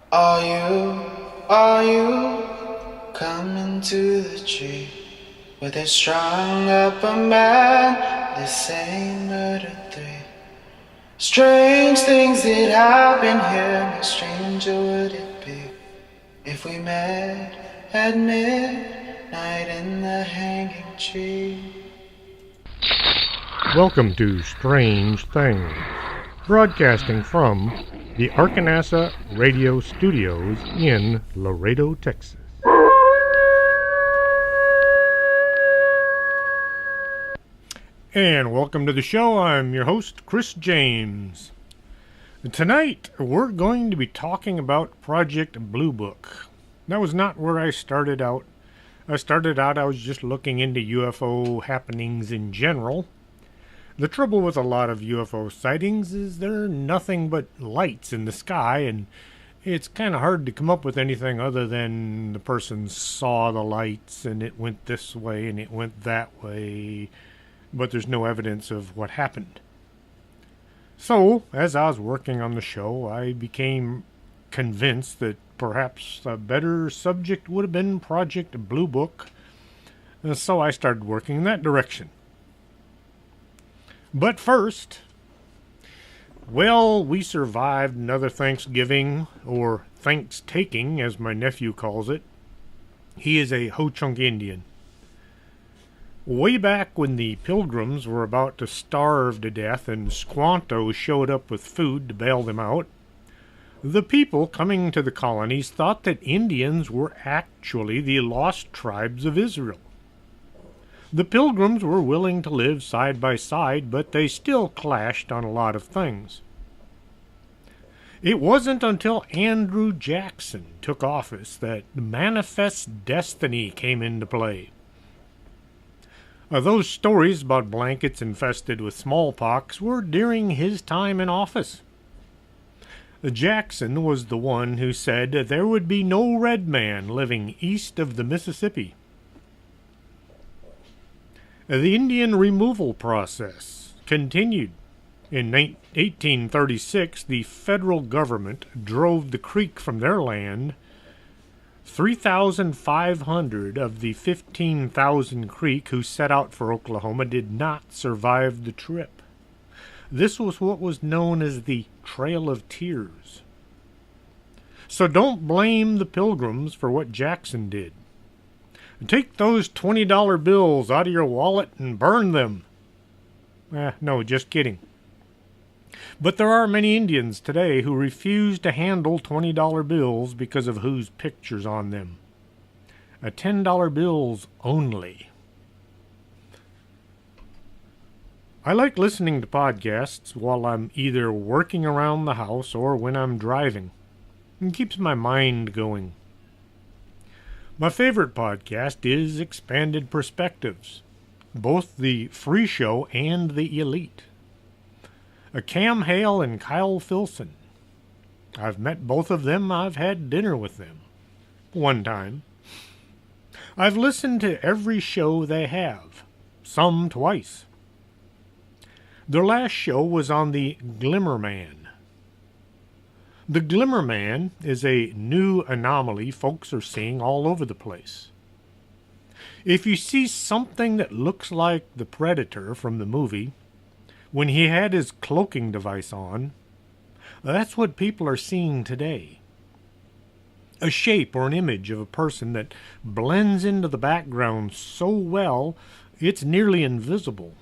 Are you coming to the tree where they strung up a man? They say murder three. Strange things that happen here. How stranger would it be if we met at midnight in the hanging tree? Welcome to Strange Things, broadcasting from the Arkanasa Radio Studios in Laredo, Texas. And welcome to the show. I'm your host, Chris James. Tonight, we're going to be talking about Project Blue Book. That was not where I started out. I was just looking into UFO happenings in general. The trouble with a lot of UFO sightings is they're nothing but lights in the sky, and it's kind of hard to come up with anything other than the person saw the lights and it went this way and it went that way, but there's no evidence of what happened. So, as I was working on the show, I became convinced that perhaps a better subject would have been Project Blue Book, and so I started working in that direction. But first, we survived another Thanksgiving, or Thanks-taking, as my nephew calls it. He is a Ho-Chunk Indian. Way back when the Pilgrims were about to starve to death and Squanto showed up with food to bail them out, the people coming to the colonies thought that Indians were actually the lost tribes of Israel. The Pilgrims were willing to live side by side, but they still clashed on a lot of things. It wasn't until Andrew Jackson took office that manifest destiny came into play. Those stories about blankets infested with smallpox were during his time in office. Jackson was the one who said there would be no red man living east of the Mississippi. The Indian removal process continued. In 1836, the federal government drove the Creek from their land. 3,500 of the 15,000 Creek who set out for Oklahoma did not survive the trip. This was what was known as the Trail of Tears. So don't blame the Pilgrims for what Jackson did. Take those $20 bills out of your wallet and burn them. No, just kidding. But there are many Indians today who refuse to handle $20 bills because of whose picture's on them. $10 bills only. I like listening to podcasts while I'm either working around the house or when I'm driving. It keeps my mind going. My favorite podcast is Expanded Perspectives, both the free show and the elite. Cam Hale and Kyle Filson. I've met both of them. I've had dinner with them. One time. I've listened to every show they have. Some twice. Their last show was on the Glimmer Man. The Glimmer Man is a new anomaly folks are seeing all over the place. If you see something that looks like the Predator from the movie, when he had his cloaking device on, that's what people are seeing today. A shape or an image of a person that blends into the background so well it's nearly invisible.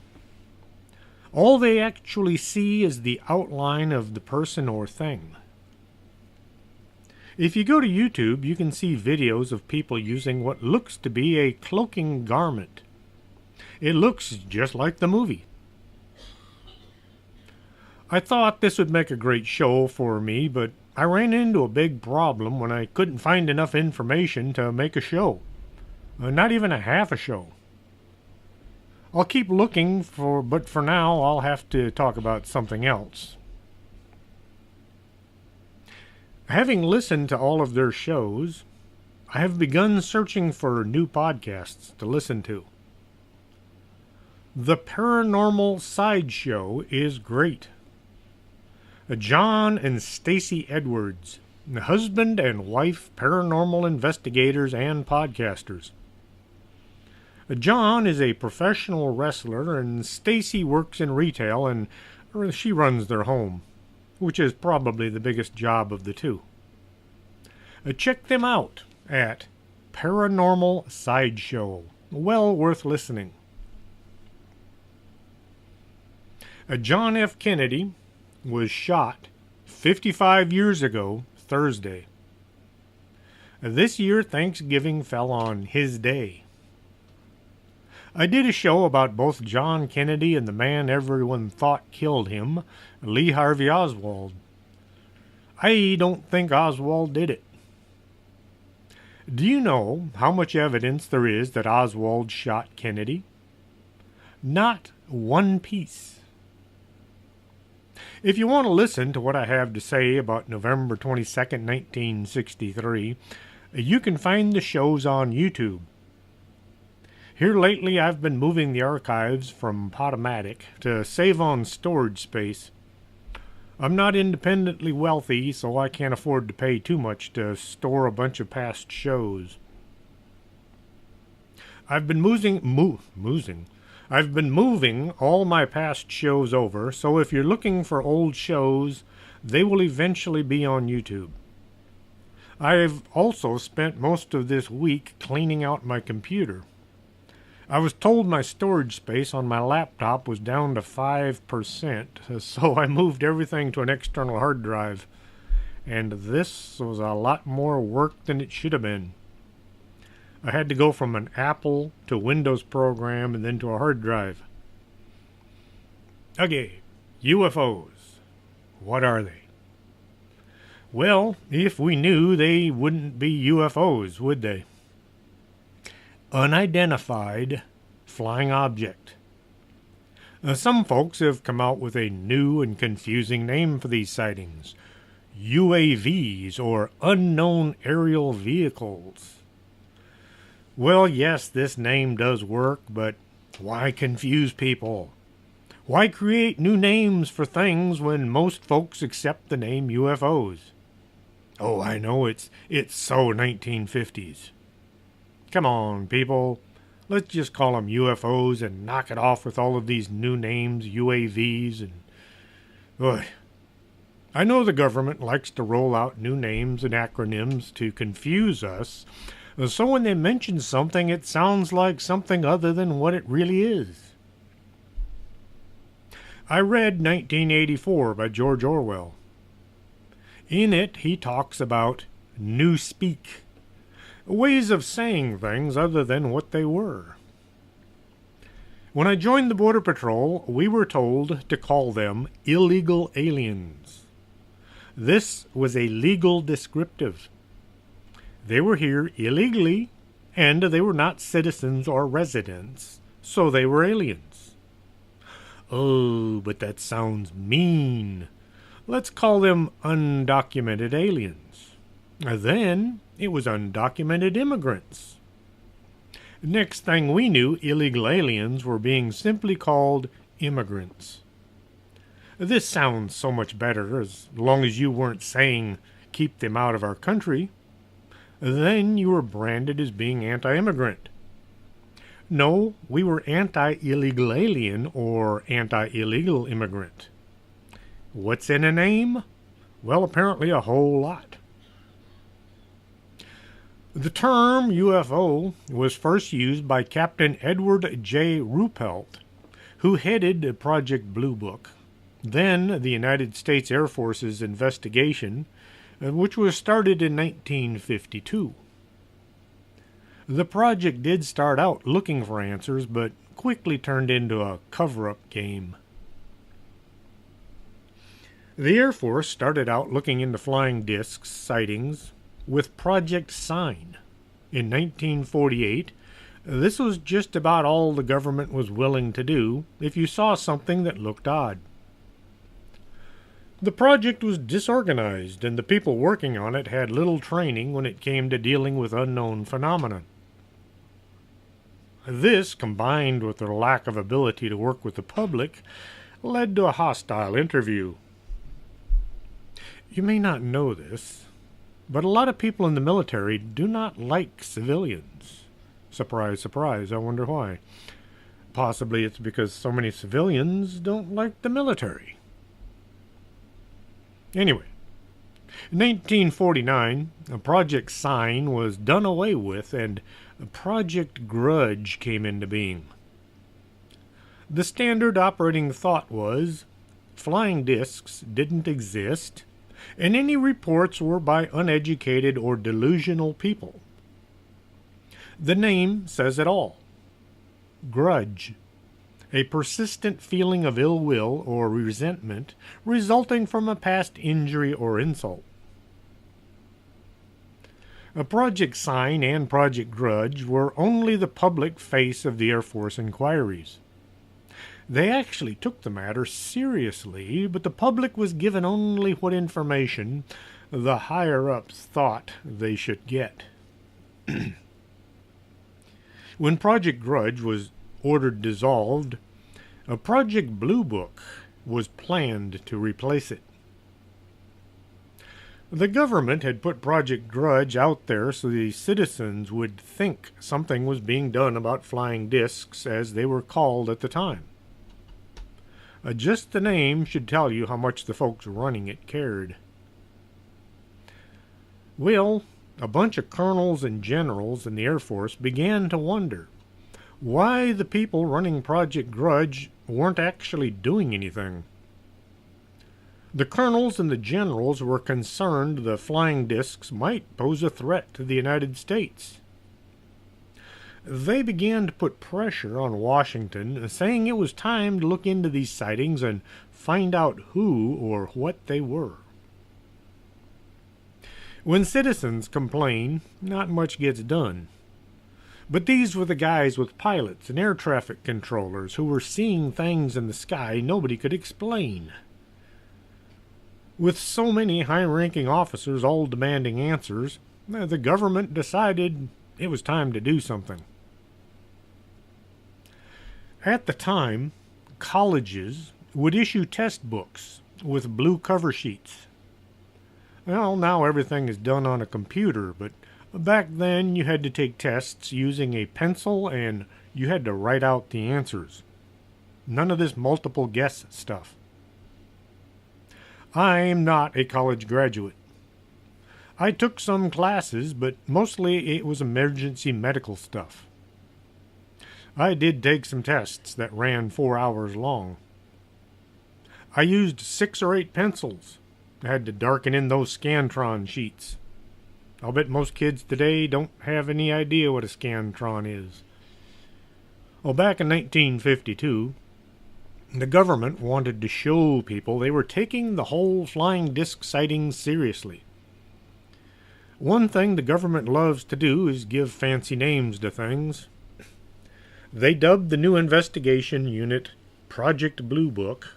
All they actually see is the outline of the person or thing. If you go to YouTube, you can see videos of people using what looks to be a cloaking garment. It looks just like the movie. I thought this would make a great show for me, but I ran into a big problem when I couldn't find enough information to make a show. Not even a half a show. I'll keep looking but for now I'll have to talk about something else. Having listened to all of their shows, I have begun searching for new podcasts to listen to. The Paranormal Sideshow is great. John and Stacy Edwards husband and wife paranormal investigators and podcasters. John is a professional wrestler, and Stacy works in retail, and she runs their home, which is probably the biggest job of the two. Check them out at Paranormal Sideshow. Well worth listening. John F. Kennedy was shot 55 years ago Thursday. This year, Thanksgiving fell on his day. I did a show about both John Kennedy and the man everyone thought killed him, Lee Harvey Oswald. I don't think Oswald did it. Do you know how much evidence there is that Oswald shot Kennedy? Not one piece. If you want to listen to what I have to say about November 22nd, 1963, you can find the shows on YouTube. Here lately I've been moving the archives from Podomatic to save on storage space. I'm not independently wealthy, so I can't afford to pay too much to store a bunch of past shows. I've been moving all my past shows over, so if you're looking for old shows, they will eventually be on YouTube. I've also spent most of this week cleaning out my computer. I was told my storage space on my laptop was down to 5%, so I moved everything to an external hard drive, and this was a lot more work than it should have been. I had to go from an Apple to Windows program and then to a hard drive. Okay, UFOs. What are they? Well, if we knew, they wouldn't be UFOs, would they? Unidentified flying object. Some folks have come out with a new and confusing name for these sightings. UAVs, or unknown aerial vehicles. Well, yes, this name does work, but why confuse people? Why create new names for things when most folks accept the name UFOs? Oh, I know, it's so 1950s. Come on, people. Let's just call them UFOs and knock it off with all of these new names, UAVs, and... Ugh. I know the government likes to roll out new names and acronyms to confuse us, so when they mention something, it sounds like something other than what it really is. I read 1984 by George Orwell. In it, he talks about newspeak, ways of saying things other than what they were. When I joined the Border Patrol, we were told to call them illegal aliens. This was a legal descriptive. They were here illegally, and they were not citizens or residents, so they were aliens. Oh, but that sounds mean. Let's call them undocumented aliens. Then it was undocumented immigrants. Next thing we knew, illegal aliens were being simply called immigrants. This sounds so much better, as long as you weren't saying, keep them out of our country. Then you were branded as being anti-immigrant. No, we were anti-illegal alien or anti-illegal immigrant. What's in a name? Well, apparently a whole lot. The term UFO was first used by Captain Edward J. Ruppelt, who headed Project Blue Book, then the United States Air Force's investigation, which was started in 1952. The project did start out looking for answers, but quickly turned into a cover-up game. The Air Force started out looking into flying discs sightings with Project Sign. In 1948, this was just about all the government was willing to do if you saw something that looked odd. The project was disorganized, and the people working on it had little training when it came to dealing with unknown phenomena. This, combined with their lack of ability to work with the public, led to a hostile interview. You may not know this, But a lot of people in the military do not like civilians. Surprise, surprise, I wonder why. Possibly it's because so many civilians don't like the military. Anyway, in 1949, Project Sign was done away with and Project Grudge came into being. The standard operating thought was flying discs didn't exist, and any reports were by uneducated or delusional people. The name says it all. Grudge. A persistent feeling of ill will or resentment resulting from a past injury or insult. Project Sign and Project Grudge were only the public face of the Air Force inquiries. They actually took the matter seriously, but the public was given only what information the higher-ups thought they should get. When Project Grudge was ordered dissolved, a Project Blue Book was planned to replace it. The government had put Project Grudge out there so the citizens would think something was being done about flying discs, as they were called at the time. Just the name should tell you how much the folks running it cared. Well, a bunch of colonels and generals in the Air Force began to wonder why the people running Project Grudge weren't actually doing anything. The colonels and the generals were concerned the flying discs might pose a threat to the United States. They began to put pressure on Washington, saying it was time to look into these sightings and find out who or what they were. When citizens complain, not much gets done. But these were the guys with pilots and air traffic controllers who were seeing things in the sky nobody could explain. With so many high-ranking officers all demanding answers, the government decided it was time to do something. At the time, colleges would issue test books with blue cover sheets. Well, now everything is done on a computer, but back then you had to take tests using a pencil and you had to write out the answers. None of this multiple guess stuff. I'm not a college graduate. I took some classes, but mostly it was emergency medical stuff. I did take some tests that ran 4 hours long. I used 6 or 8 pencils. I had to darken in those Scantron sheets. I'll bet most kids today don't have any idea what a Scantron is. Well, back in 1952, the government wanted to show people they were taking the whole flying disc sighting seriously. One thing the government loves to do is give fancy names to things. They dubbed the new investigation unit Project Blue Book,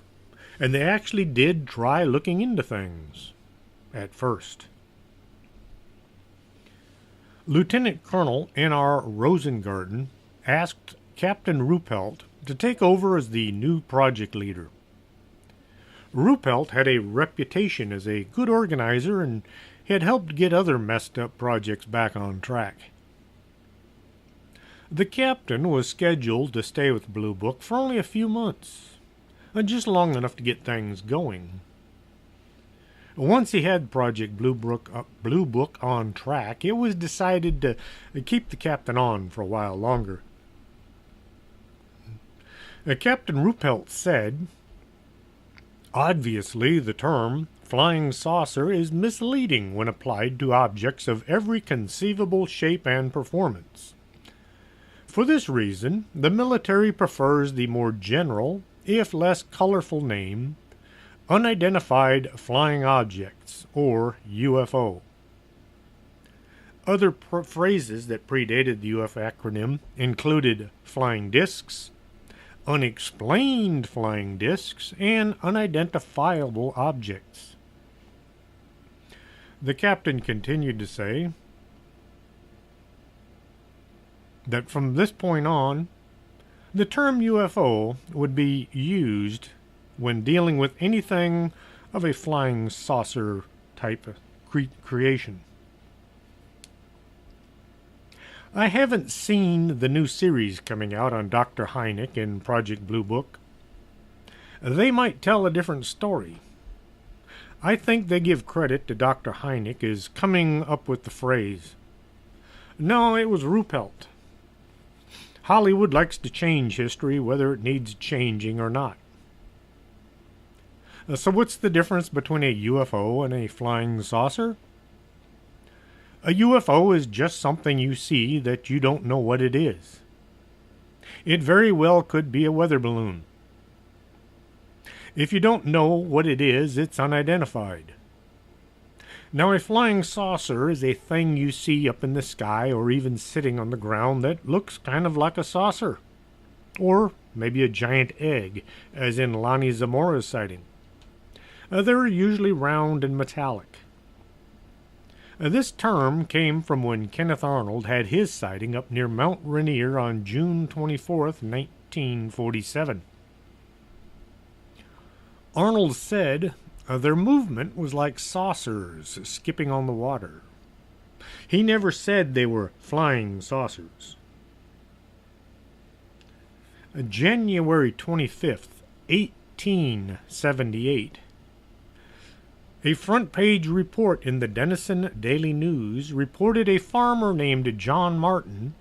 and they actually did try looking into things at first. Lieutenant Colonel N.R. Rosengarten asked Captain Ruppelt to take over as the new project leader. Ruppelt had a reputation as a good organizer and had helped get other messed up projects back on track. The captain was scheduled to stay with Blue Book for only a few months, just long enough to get things going. Once he had Project Blue Book on track, it was decided to keep the captain on for a while longer. Captain Ruppelt said, "Obviously, the term flying saucer is misleading when applied to objects of every conceivable shape and performance. For this reason, the military prefers the more general, if less colorful name, Unidentified Flying Objects, or UFO. Other phrases that predated the UFO acronym included flying discs, unexplained flying discs, and unidentifiable objects." The captain continued to say that from this point on, the term UFO would be used when dealing with anything of a flying saucer type creation. I haven't seen the new series coming out on Dr. Hynek and Project Blue Book. They might tell a different story. I think they give credit to Dr. Hynek as coming up with the phrase. No, it was Ruppelt. Hollywood likes to change history whether it needs changing or not. So what's the difference between a UFO and a flying saucer? A UFO is just something you see that you don't know what it is. It very well could be a weather balloon. If you don't know what it is, it's unidentified. Now, a flying saucer is a thing you see up in the sky or even sitting on the ground that looks kind of like a saucer. Or maybe a giant egg, as in Lonnie Zamora's sighting. They're usually round and metallic. This term came from when Kenneth Arnold had his sighting up near Mount Rainier on June 24th, 1947. Arnold said their movement was like saucers skipping on the water. He never said they were flying saucers. January 25th, 1878. A front-page report in the Denison Daily News reported a farmer named John Martin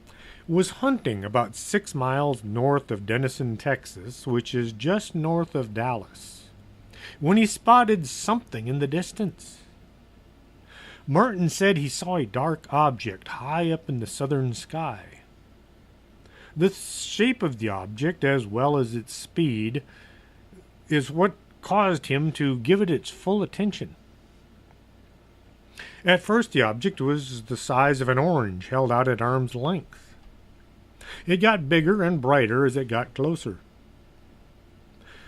was hunting about 6 miles north of Denison, Texas, which is just north of Dallas, when he spotted something in the distance. Martin said he saw a dark object high up in the southern sky. The shape of the object, as well as its speed, is what caused him to give it its full attention. At first, the object was the size of an orange held out at arm's length. It got bigger and brighter as it got closer.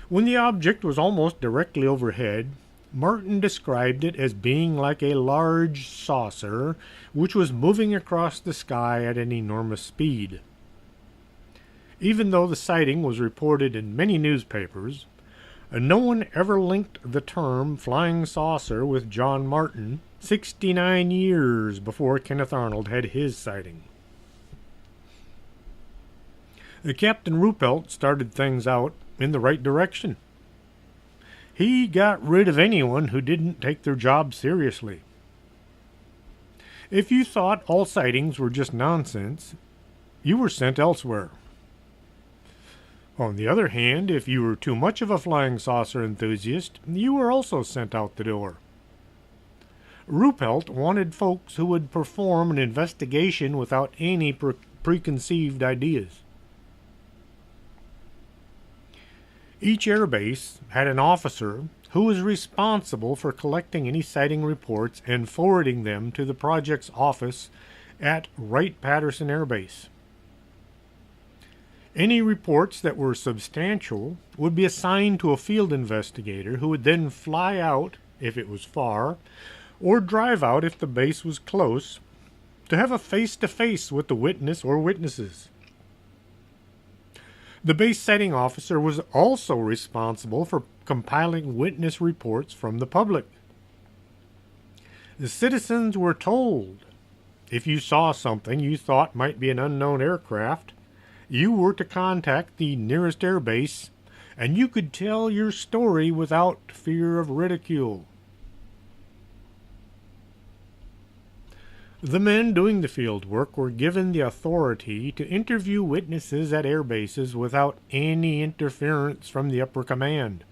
When the object was almost directly overhead, Martin described it as being like a large saucer which was moving across the sky at an enormous speed. Even though the sighting was reported in many newspapers, no one ever linked the term flying saucer with John Martin 69 years before Kenneth Arnold had his sighting. Captain Ruppelt started things out in the right direction. He got rid of anyone who didn't take their job seriously. If you thought all sightings were just nonsense, you were sent elsewhere. On the other hand, if you were too much of a flying saucer enthusiast, you were also sent out the door. Ruppelt wanted folks who would perform an investigation without any preconceived ideas. Each airbase had an officer who was responsible for collecting any sighting reports and forwarding them to the project's office at Wright-Patterson Air Base. Any reports that were substantial would be assigned to a field investigator who would then fly out, if it was far, or drive out if the base was close, to have a face-to-face with the witness or witnesses. The base sighting officer was also responsible for compiling witness reports from the public. The citizens were told if you saw something you thought might be an unknown aircraft, you were to contact the nearest air base, and you could tell your story without fear of ridicule. The men doing the field work were given the authority to interview witnesses at air bases without any interference from the upper command.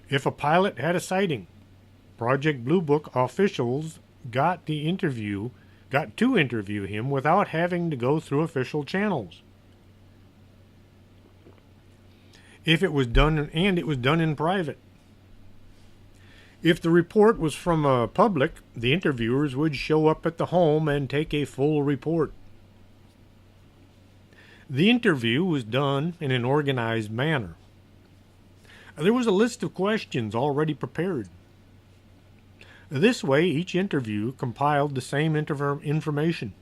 If a pilot had a sighting, Project Blue Book officials got to interview him without having to go through official channels. It was done in private. If the report was from a public, the interviewers would show up at the home and take a full report. The interview was done in an organized manner. There was a list of questions already prepared. This way, each interview compiled the same information.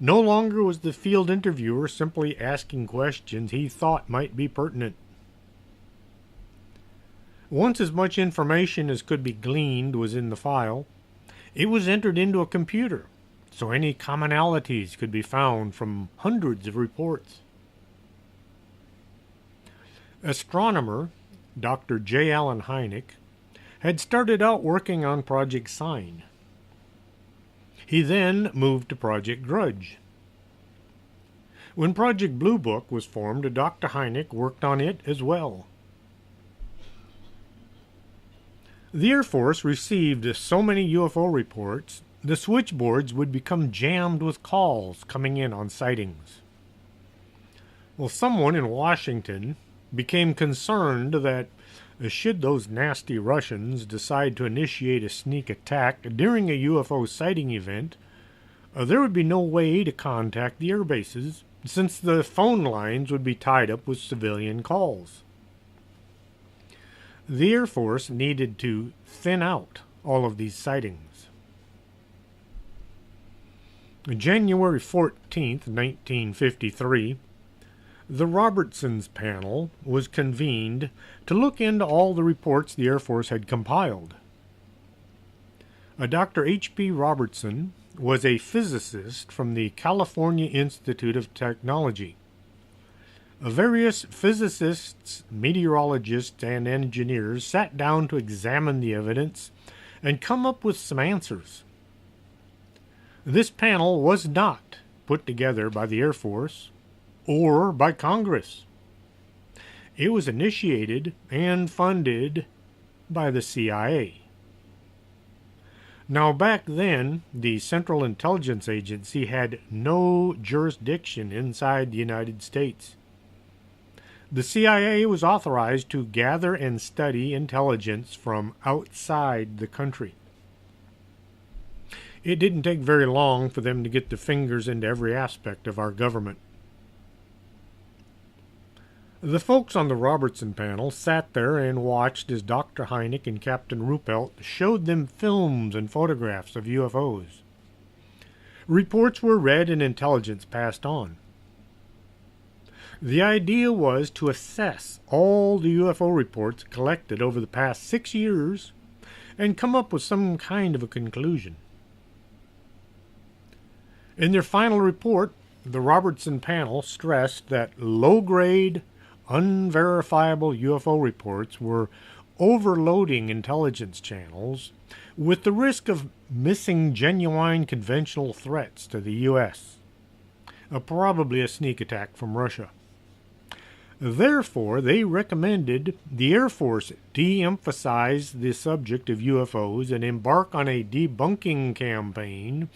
No longer was the field interviewer simply asking questions he thought might be pertinent. Once as much information as could be gleaned was in the file, it was entered into a computer so any commonalities could be found from hundreds of reports. Astronomer Dr. J. Allen Hynek had started out working on Project Sign. He then moved to Project Grudge. When Project Blue Book was formed, Dr. Hynek worked on it as well. The Air Force received so many UFO reports, the switchboards would become jammed with calls coming in on sightings. Well, someone in Washington became concerned that should those nasty Russians decide to initiate a sneak attack during a UFO sighting event, there would be no way to contact the air bases, since the phone lines would be tied up with civilian calls. The Air Force needed to thin out all of these sightings. January 14th, 1953, the Robertson's panel was convened to look into all the reports the Air Force had compiled. Dr. H.P. Robertson was a physicist from the California Institute of Technology. Various physicists, meteorologists, and engineers sat down to examine the evidence and come up with some answers. This panel was not put together by the Air Force or by Congress. It was initiated and funded by the CIA. Now, back then, the Central Intelligence Agency had no jurisdiction inside the United States. The CIA was authorized to gather and study intelligence from outside the country. It didn't take very long for them to get their fingers into every aspect of our government. The folks on the Robertson panel sat there and watched as Dr. Hynek and Captain Ruppelt showed them films and photographs of UFOs. Reports were read and intelligence passed on. The idea was to assess all the UFO reports collected over the past 6 years and come up with some kind of a conclusion. In their final report, the Robertson panel stressed that low-grade, unverifiable UFO reports were overloading intelligence channels with the risk of missing genuine conventional threats to the U.S., probably a sneak attack from Russia. Therefore, they recommended the Air Force de-emphasize the subject of UFOs and embark on a debunking campaign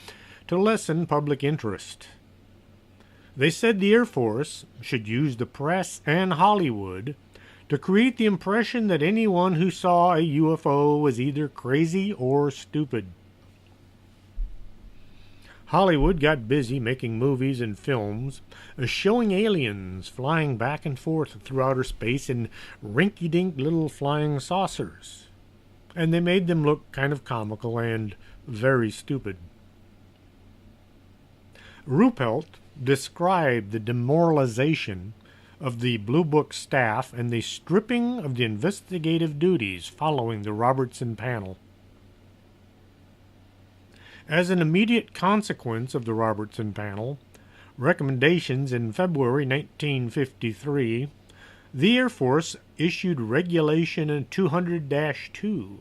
to lessen public interest. They said the Air Force should use the press and Hollywood to create the impression that anyone who saw a UFO was either crazy or stupid. Hollywood got busy making movies and films showing aliens flying back and forth through outer space in rinky-dink little flying saucers, and they made them look kind of comical and very stupid. Ruppelt described the demoralization of the Blue Book staff and the stripping of the investigative duties following the Robertson panel. As an immediate consequence of the Robertson panel recommendations in February 1953, the Air Force issued Regulation 200-2,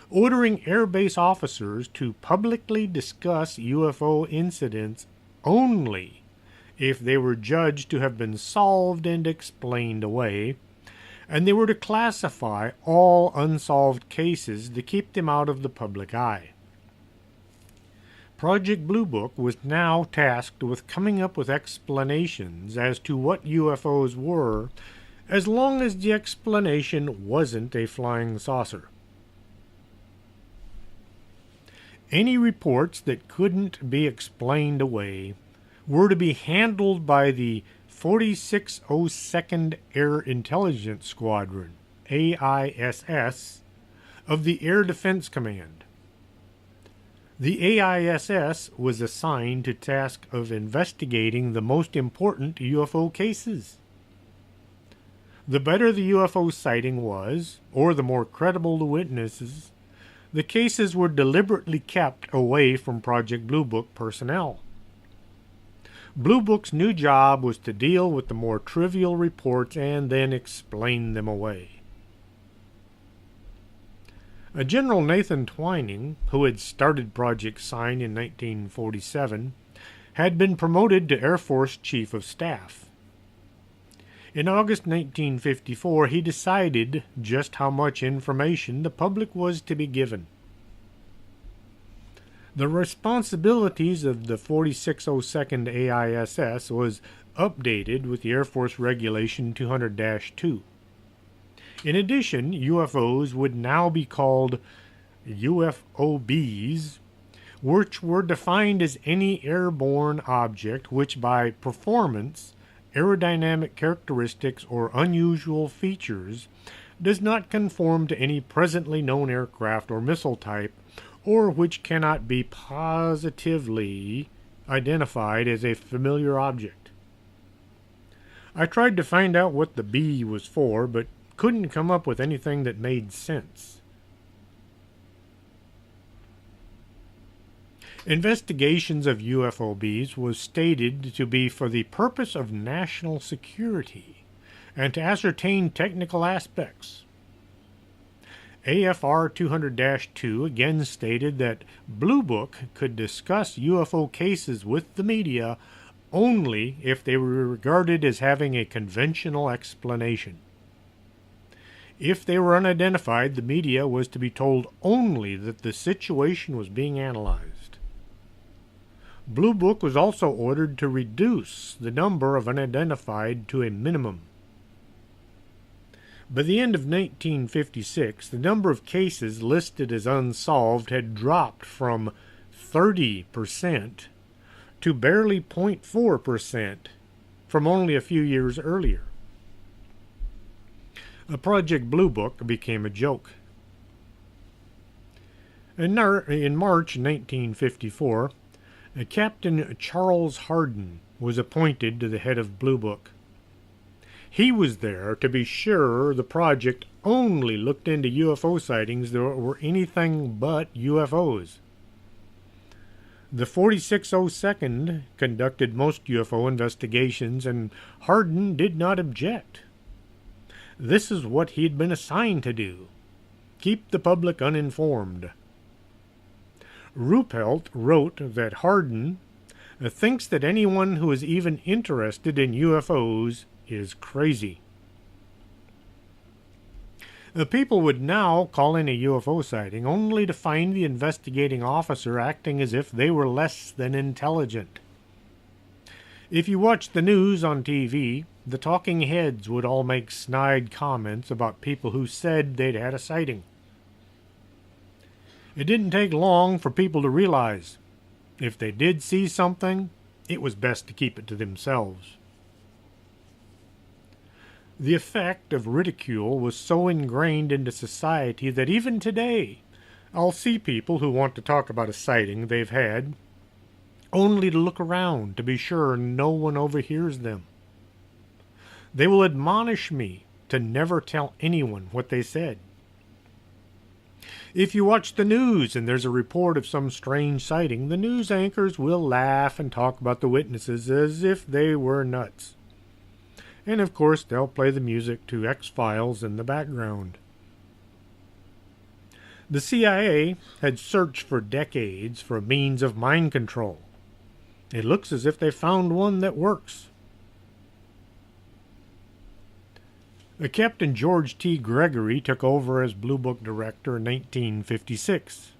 ordering airbase officers to publicly discuss UFO incidents only if they were judged to have been solved and explained away, and they were to classify all unsolved cases to keep them out of the public eye. Project Blue Book was now tasked with coming up with explanations as to what UFOs were, as long as the explanation wasn't a flying saucer. Any reports that couldn't be explained away were to be handled by the 4602nd Air Intelligence Squadron, AISS, of the Air Defense Command. The AISS was assigned to task of investigating the most important UFO cases. The better the UFO sighting was, or the more credible the witnesses, the cases were deliberately kept away from Project Blue Book personnel. Blue Book's new job was to deal with the more trivial reports and then explain them away. General Nathan Twining, who had started Project Sign in 1947, had been promoted to Air Force Chief of Staff. In August 1954, he decided just how much information the public was to be given. The responsibilities of the 4602nd AISS was updated with the Air Force Regulation 200-2. In addition, UFOs would now be called UFOBs, which were defined as any airborne object which by performance, aerodynamic characteristics, or unusual features does not conform to any presently known aircraft or missile type, or which cannot be positively identified as a familiar object. I tried to find out what the B was for, but couldn't come up with anything that made sense. Investigations of UFOBs was stated to be for the purpose of national security and to ascertain technical aspects. AFR 200-2 again stated that Blue Book could discuss UFO cases with the media only if they were regarded as having a conventional explanation. If they were unidentified, the media was to be told only that the situation was being analyzed. Blue Book was also ordered to reduce the number of unidentified to a minimum. By the end of 1956, the number of cases listed as unsolved had dropped from 30% to barely 0.4% from only a few years earlier. Project Blue Book became a joke. In March 1954, Captain Charles Hardin was appointed to the head of Blue Book. He was there to be sure the project only looked into UFO sightings that were anything but UFOs. The 4602nd conducted most UFO investigations, and Hardin did not object. This is what he'd been assigned to do: keep the public uninformed. Ruppelt wrote that Hardin thinks that anyone who is even interested in UFOs is crazy. The people would now call in a UFO sighting only to find the investigating officer acting as if they were less than intelligent. If you watched the news on TV, the talking heads would all make snide comments about people who said they'd had a sighting. It didn't take long for people to realize if they did see something, it was best to keep it to themselves. The effect of ridicule was so ingrained into society that even today, I'll see people who want to talk about a sighting they've had, only to look around to be sure no one overhears them. They will admonish me to never tell anyone what they said. If you watch the news and there's a report of some strange sighting, the news anchors will laugh and talk about the witnesses as if they were nuts. And of course, they'll play the music to X-Files in the background. The CIA had searched for decades for a means of mind control. It looks as if they found one that works. Captain George T. Gregory took over as Blue Book director in 1956.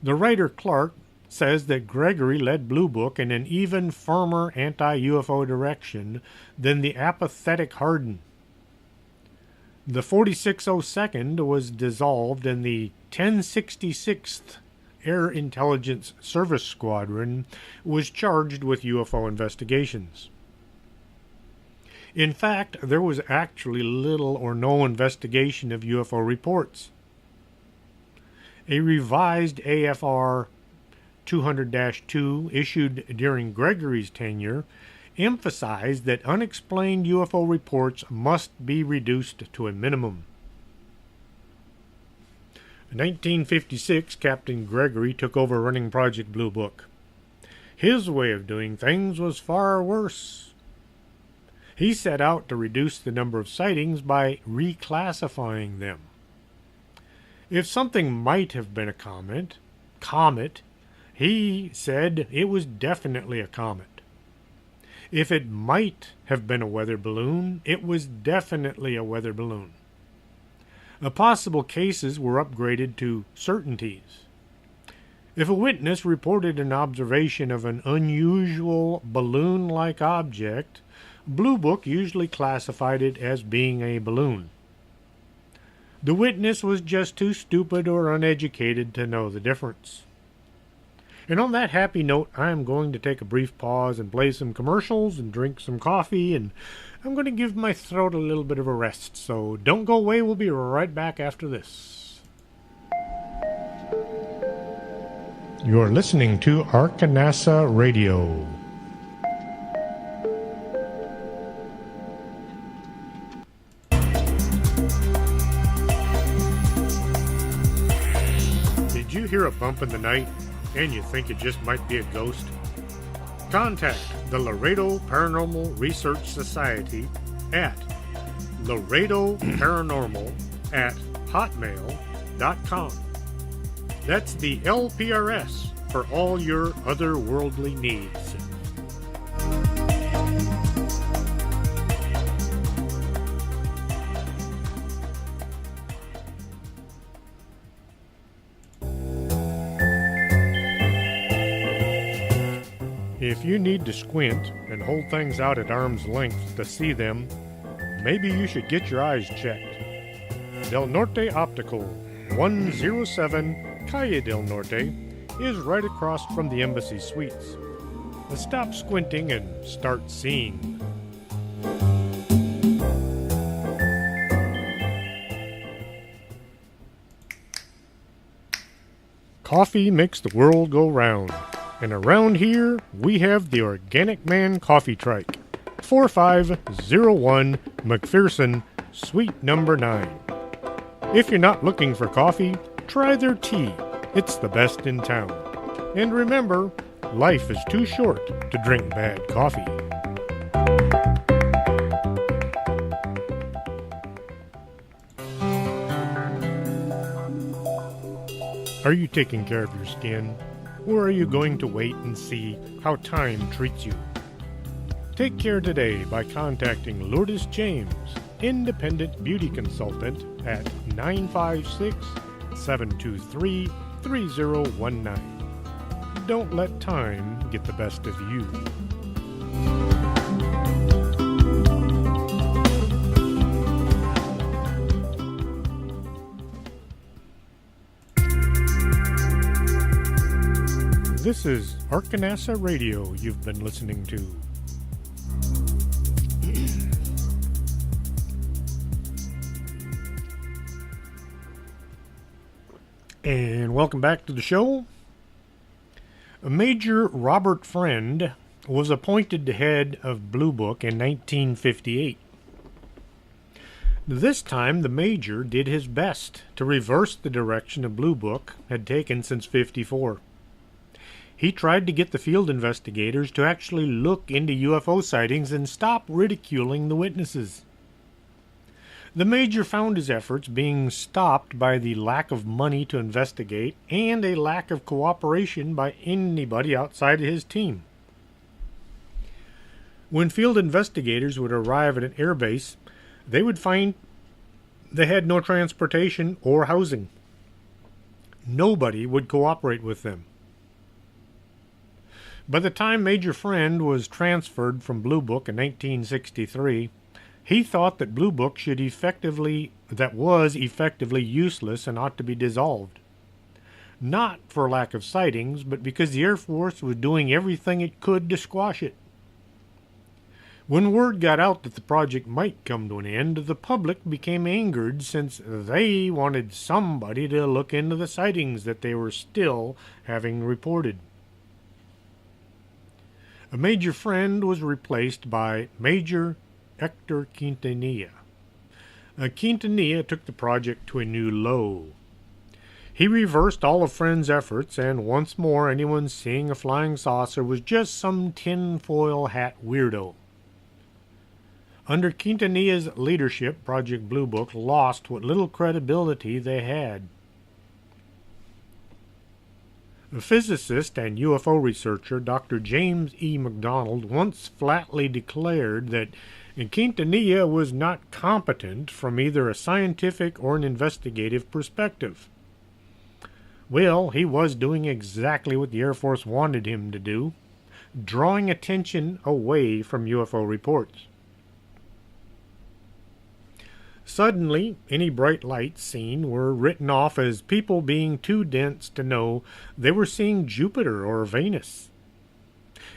The writer Clark says that Gregory led Blue Book in an even firmer anti-UFO direction than the apathetic Hardin. The 4602nd was dissolved and the 1066th Air Intelligence Service Squadron was charged with UFO investigations. In fact, there was actually little or no investigation of UFO reports. A revised AFR 200-2 issued during Gregory's tenure emphasized that unexplained UFO reports must be reduced to a minimum. In 1956, Captain Gregory took over running Project Blue Book. His way of doing things was far worse. He set out to reduce the number of sightings by reclassifying them. If something might have been a comet, he said it was definitely a comet. If it might have been a weather balloon, it was definitely a weather balloon. The possible cases were upgraded to certainties. If a witness reported an observation of an unusual balloon-like object, Blue Book usually classified it as being a balloon. The witness was just too stupid or uneducated to know the difference. And on that happy note, I'm going to take a brief pause and play some commercials and drink some coffee, and I'm going to give my throat a little bit of a rest. So don't go away, we'll be right back after this. You're listening to Arkanasa Radio. Did you hear a bump in the night and you think it just might be a ghost? Contact the Laredo Paranormal Research Society at laredoparanormal@hotmail.com. That's the LPRS for all your otherworldly needs. If you need to squint and hold things out at arm's length to see them, maybe you should get your eyes checked. Del Norte Optical, 107 Calle del Norte, is right across from the Embassy Suites. Stop squinting and start seeing. Coffee makes the world go round. And around here, we have the Organic Man Coffee Trike, 4501 McPherson, Suite number 9. If you're not looking for coffee, try their tea. It's the best in town. And remember, life is too short to drink bad coffee. Are you taking care of your skin? Or are you going to wait and see how time treats you? Take care today by contacting Lourdes James, Independent Beauty Consultant, at 956-723-3019. Don't let time get the best of you. This is Arkanasa Radio you've been listening to. And welcome back to the show. Major Robert Friend was appointed head of Blue Book in 1958. This time the Major did his best to reverse the direction the Blue Book had taken since '54. He tried to get the field investigators to actually look into UFO sightings and stop ridiculing the witnesses. The Major found his efforts being stopped by the lack of money to investigate and a lack of cooperation by anybody outside of his team. When field investigators would arrive at an airbase, they would find they had no transportation or housing. Nobody would cooperate with them. By the time Major Friend was transferred from Blue Book in 1963, he thought that Blue Book was effectively useless and ought to be dissolved. Not for lack of sightings, but because the Air Force was doing everything it could to squash it. When word got out that the project might come to an end, the public became angered since they wanted somebody to look into the sightings that they were still having reported. A Major Friend was replaced by Major Hector Quintanilla. Quintanilla took the project to a new low. He reversed all of Friend's efforts, and once more anyone seeing a flying saucer was just some tinfoil hat weirdo. Under Quintanilla's leadership, Project Blue Book lost what little credibility they had. The physicist and UFO researcher Dr. James E. McDonald once flatly declared that Quintanilla was not competent from either a scientific or an investigative perspective. Well, he was doing exactly what the Air Force wanted him to do, drawing attention away from UFO reports. Suddenly, any bright lights seen were written off as people being too dense to know they were seeing Jupiter or Venus.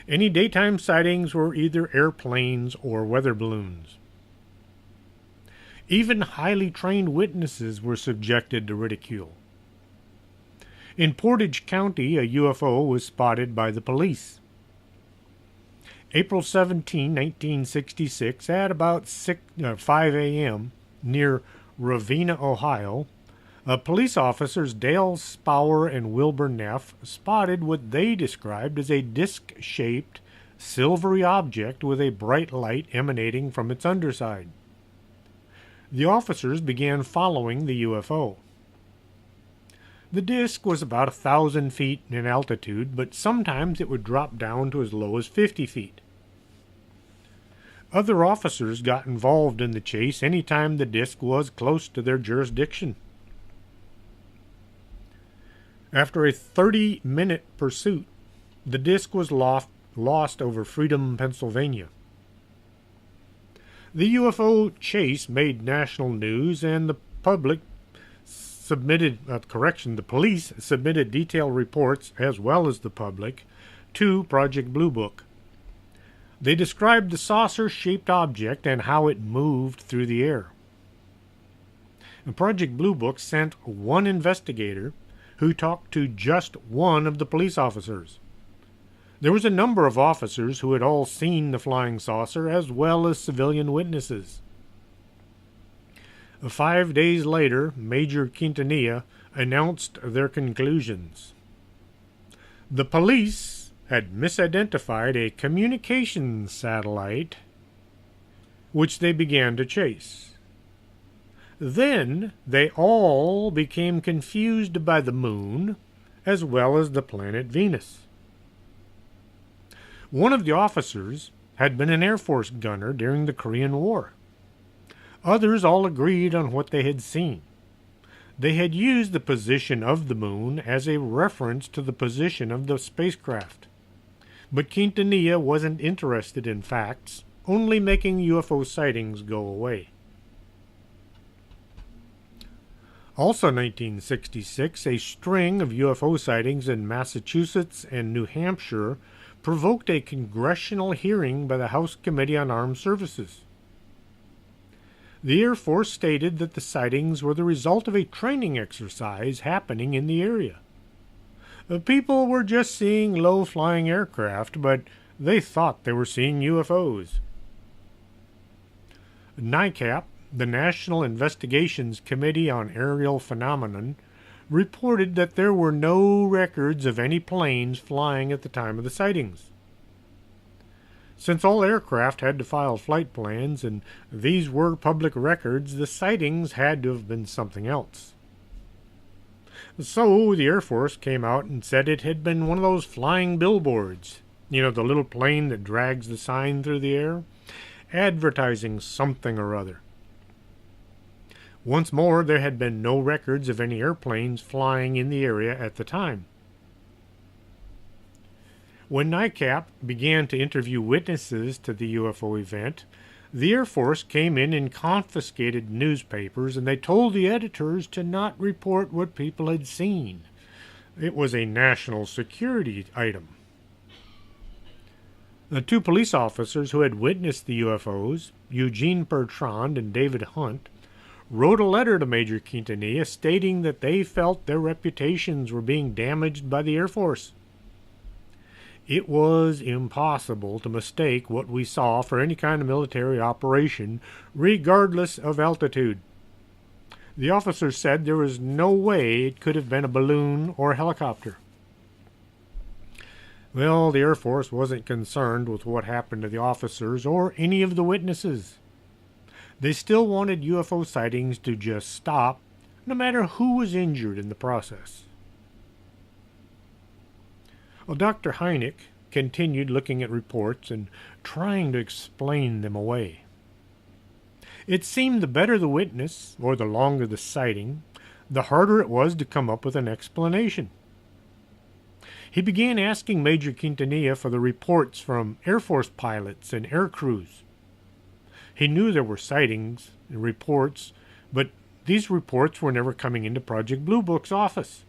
Any daytime sightings were either airplanes or weather balloons. Even highly trained witnesses were subjected to ridicule. In Portage County, a UFO was spotted by the police. April 17, 1966, at about 5 a.m., near Ravenna, Ohio, police officers Dale Spower and Wilbur Neff spotted what they described as a disc-shaped, silvery object with a bright light emanating from its underside. The officers began following the UFO. The disc was about 1,000 feet in altitude, but sometimes it would drop down to as low as 50 feet. Other officers got involved in the chase any time the disc was close to their jurisdiction. After a 30-minute pursuit, the disc was lost over Freedom, Pennsylvania. The UFO chase made national news, and the police submitted detailed reports, as well as the public, to Project Blue Book. They described the saucer-shaped object and how it moved through the air. And Project Blue Book sent one investigator who talked to just one of the police officers. There was a number of officers who had all seen the flying saucer, as well as civilian witnesses. 5 days later, Major Quintanilla announced their conclusions. The police had misidentified a communications satellite, which they began to chase. Then they all became confused by the moon, as well as the planet Venus. One of the officers had been an Air Force gunner during the Korean War. Others all agreed on what they had seen. They had used the position of the moon as a reference to the position of the spacecraft. But Quintanilla wasn't interested in facts, only making UFO sightings go away. Also in 1966, a string of UFO sightings in Massachusetts and New Hampshire provoked a congressional hearing by the House Committee on Armed Services. The Air Force stated that the sightings were the result of a training exercise happening in the area. The people were just seeing low-flying aircraft, but they thought they were seeing UFOs. NICAP, the National Investigations Committee on Aerial Phenomenon, reported that there were no records of any planes flying at the time of the sightings. Since all aircraft had to file flight plans, and these were public records, the sightings had to have been something else. So the Air Force came out and said it had been one of those flying billboards, the little plane that drags the sign through the air, advertising something or other. Once more, there had been no records of any airplanes flying in the area at the time. When NICAP began to interview witnesses to the UFO event, the Air Force came in and confiscated newspapers, and they told the editors to not report what people had seen. It was a national security item. The two police officers who had witnessed the UFOs, Eugene Bertrand and David Hunt, wrote a letter to Major Quintanilla stating that they felt their reputations were being damaged by the Air Force. It was impossible to mistake what we saw for any kind of military operation, regardless of altitude. The officer said there was no way it could have been a balloon or a helicopter. Well, the Air Force wasn't concerned with what happened to the officers or any of the witnesses. They still wanted UFO sightings to just stop, no matter who was injured in the process. Well, Dr. Hynek continued looking at reports and trying to explain them away. It seemed the better the witness, or the longer the sighting, the harder it was to come up with an explanation. He began asking Major Quintanilla for the reports from Air Force pilots and air crews. He knew there were sightings and reports, but these reports were never coming into Project Blue Book's office.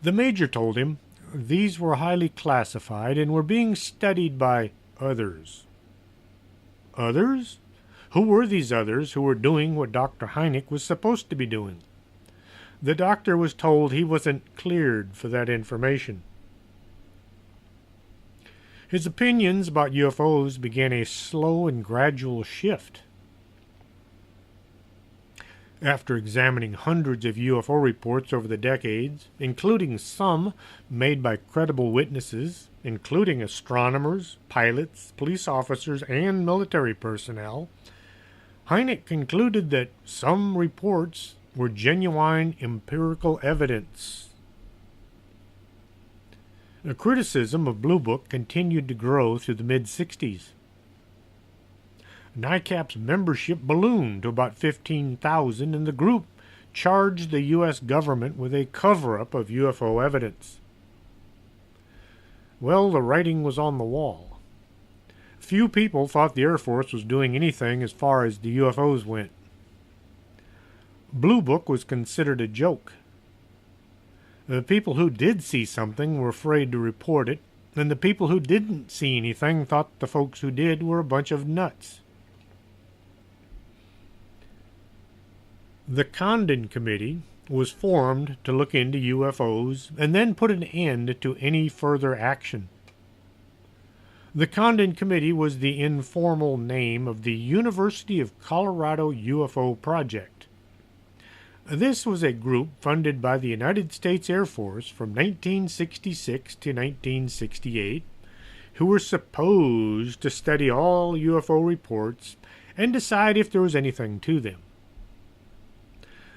The Major told him these were highly classified and were being studied by others. Others? Who were these others who were doing what Dr. Hynek was supposed to be doing? The doctor was told he wasn't cleared for that information. His opinions about UFOs began a slow and gradual shift. After examining hundreds of UFO reports over the decades, including some made by credible witnesses, including astronomers, pilots, police officers, and military personnel, Hynek concluded that some reports were genuine empirical evidence. The criticism of Blue Book continued to grow through the mid-60s. NICAP's membership ballooned to about 15,000, and the group charged the U.S. government with a cover-up of UFO evidence. Well, the writing was on the wall. Few people thought the Air Force was doing anything as far as the UFOs went. Blue Book was considered a joke. The people who did see something were afraid to report it, and the people who didn't see anything thought the folks who did were a bunch of nuts. The Condon Committee was formed to look into UFOs and then put an end to any further action. The Condon Committee was the informal name of the University of Colorado UFO Project. This was a group funded by the United States Air Force from 1966 to 1968, who were supposed to study all UFO reports and decide if there was anything to them.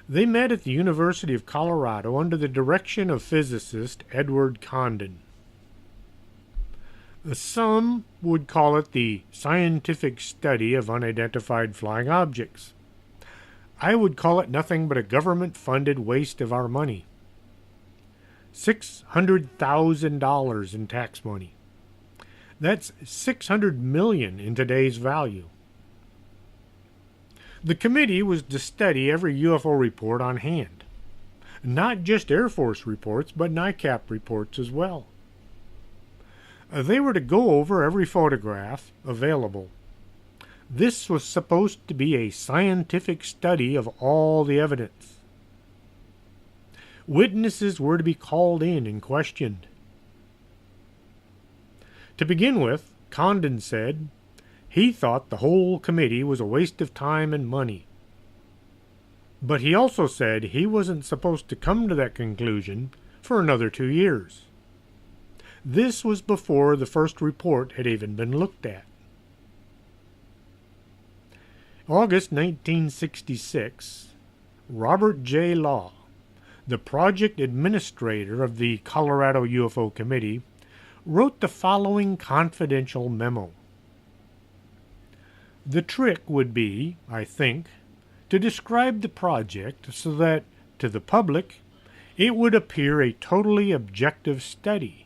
They met at the University of Colorado under the direction of physicist Edward Condon. Some would call it the scientific study of unidentified flying objects. I would call it nothing but a government-funded waste of our money. $600,000 in tax money. That's $600 million in today's value. The committee was to study every UFO report on hand. Not just Air Force reports, but NICAP reports as well. They were to go over every photograph available. This was supposed to be a scientific study of all the evidence. Witnesses were to be called in and questioned. To begin with, Condon said he thought the whole committee was a waste of time and money. But he also said he wasn't supposed to come to that conclusion for another 2 years. This was before the first report had even been looked at. August 1966, Robert J. Law, the project administrator of the Colorado UFO Committee, wrote the following confidential memo. The trick would be, I think, to describe the project so that, to the public, it would appear a totally objective study.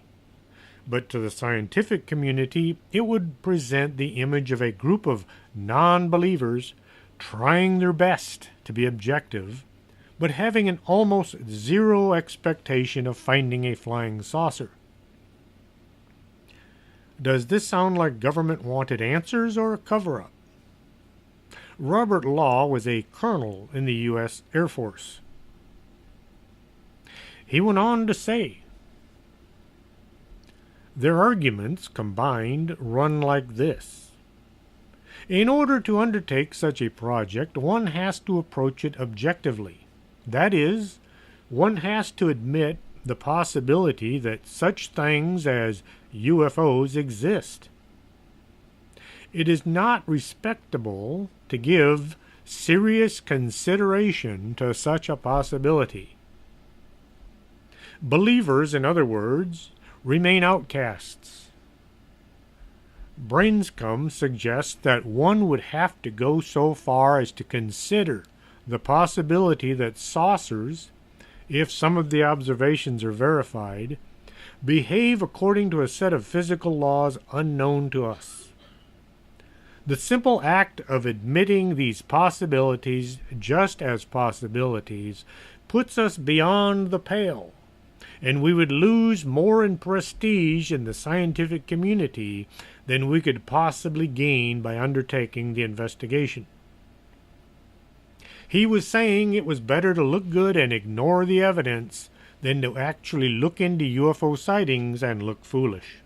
But to the scientific community, it would present the image of a group of non-believers trying their best to be objective, but having an almost zero expectation of finding a flying saucer. Does this sound like government wanted answers or a cover-up? Robert Law was a colonel in the U.S. Air Force. He went on to say, their arguments combined run like this. In order to undertake such a project, one has to approach it objectively. That is, one has to admit the possibility that such things as UFOs exist. It is not respectable to give serious consideration to such a possibility. Believers, in other words, remain outcasts. Brainscombe suggests that one would have to go so far as to consider the possibility that saucers, if some of the observations are verified, behave according to a set of physical laws unknown to us. The simple act of admitting these possibilities just as possibilities puts us beyond the pale, and we would lose more in prestige in the scientific community than we could possibly gain by undertaking the investigation. He was saying it was better to look good and ignore the evidence than to actually look into UFO sightings and look foolish.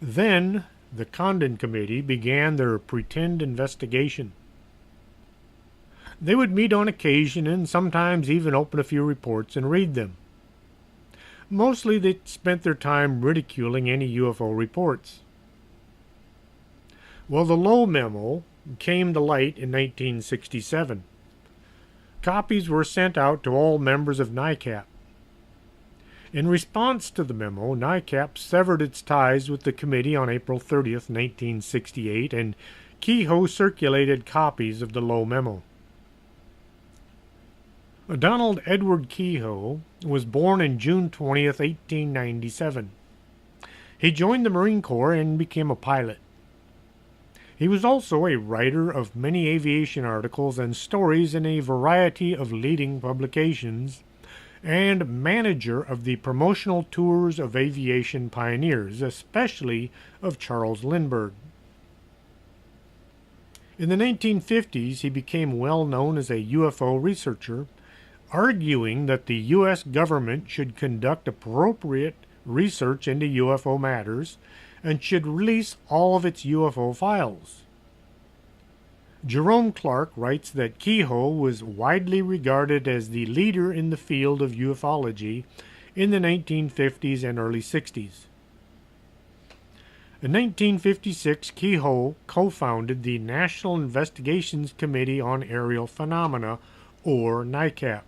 Then the Condon Committee began their pretend investigation. They would meet on occasion and sometimes even open a few reports and read them. Mostly they spent their time ridiculing any UFO reports. Well, the Lowe memo came to light in 1967. Copies were sent out to all members of NICAP. In response to the memo, NICAP severed its ties with the committee on April 30th, 1968, and Kehoe circulated copies of the Lowe memo. Donald Edward Kehoe was born on June 20th, 1897. He joined the Marine Corps and became a pilot. He was also a writer of many aviation articles and stories in a variety of leading publications, and manager of the promotional tours of aviation pioneers, especially of Charles Lindbergh. In the 1950s, he became well known as a UFO researcher, arguing that the U.S. government should conduct appropriate research into UFO matters and should release all of its UFO files. Jerome Clark writes that Kehoe was widely regarded as the leader in the field of ufology in the 1950s and early 60s. In 1956, Kehoe co-founded the National Investigations Committee on Aerial Phenomena, or NICAP.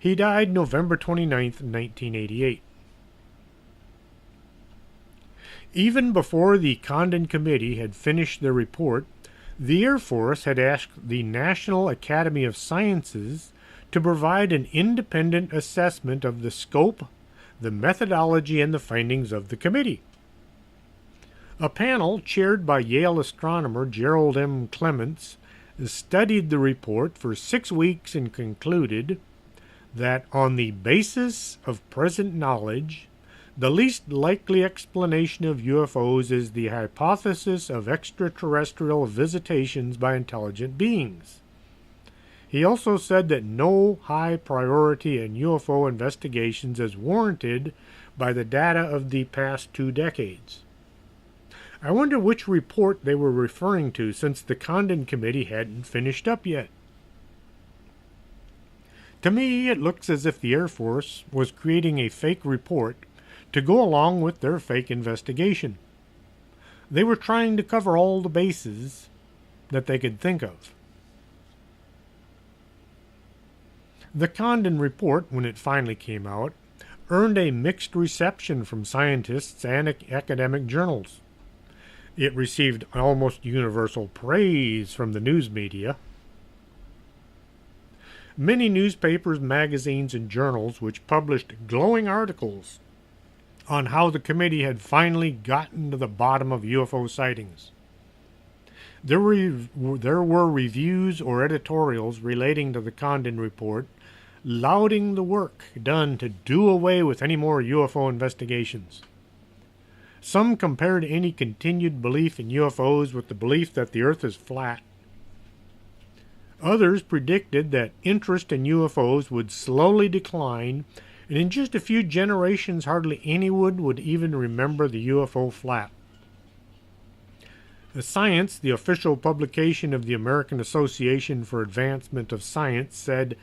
He died November 29, 1988. Even before the Condon Committee had finished their report, the Air Force had asked the National Academy of Sciences to provide an independent assessment of the scope, the methodology, and the findings of the committee. A panel chaired by Yale astronomer Gerald M. Clements studied the report for 6 weeks and concluded that on the basis of present knowledge, the least likely explanation of UFOs is the hypothesis of extraterrestrial visitations by intelligent beings. He also said that no high priority in UFO investigations is warranted by the data of the past 2 decades. I wonder which report they were referring to, since the Condon Committee hadn't finished up yet. To me, it looks as if the Air Force was creating a fake report to go along with their fake investigation. They were trying to cover all the bases that they could think of. The Condon report, when it finally came out, earned a mixed reception from scientists and academic journals. It received almost universal praise from the news media. Many newspapers, magazines, and journals which published glowing articles on how the committee had finally gotten to the bottom of UFO sightings. There were reviews or editorials relating to the Condon report, lauding the work done to do away with any more UFO investigations. Some compared any continued belief in UFOs with the belief that the Earth is flat. Others predicted that interest in UFOs would slowly decline, and in just a few generations hardly anyone would even remember the UFO flap. Science, the official publication of the American Association for Advancement of Science, said,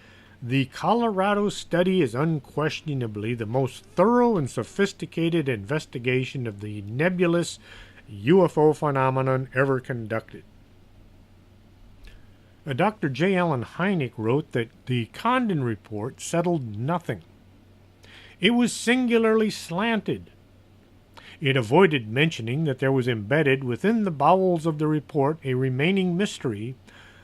"The Colorado study is unquestionably the most thorough and sophisticated investigation of the nebulous UFO phenomenon ever conducted." Dr. J. Allen Hynek wrote that the Condon report settled nothing. It was singularly slanted. It avoided mentioning that there was embedded within the bowels of the report a remaining mystery,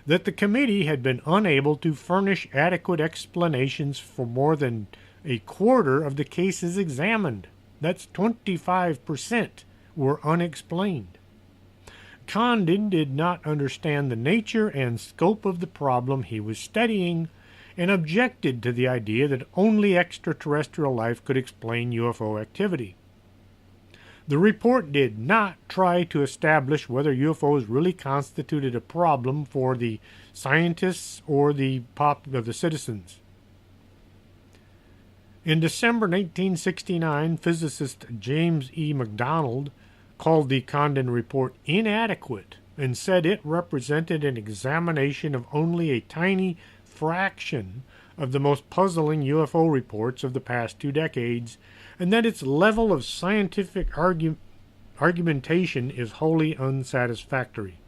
that the committee had been unable to furnish adequate explanations for more than a quarter of the cases examined. That's 25% were unexplained. Condon did not understand the nature and scope of the problem he was studying and objected to the idea that only extraterrestrial life could explain UFO activity. The report did not try to establish whether UFOs really constituted a problem for the scientists or the citizens. In December 1969, physicist James E. McDonald called the Condon report inadequate and said it represented an examination of only a tiny fraction of the most puzzling UFO reports of the past 2 decades, and that its level of scientific argumentation is wholly unsatisfactory.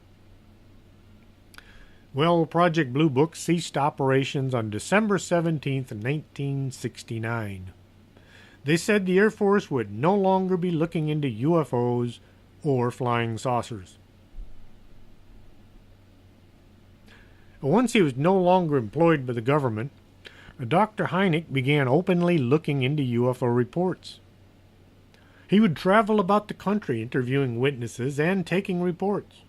Well, Project Blue Book ceased operations on December 17, 1969. They said the Air Force would no longer be looking into UFOs or flying saucers. Once he was no longer employed by the government, Dr. Hynek began openly looking into UFO reports. He would travel about the country interviewing witnesses and taking reports.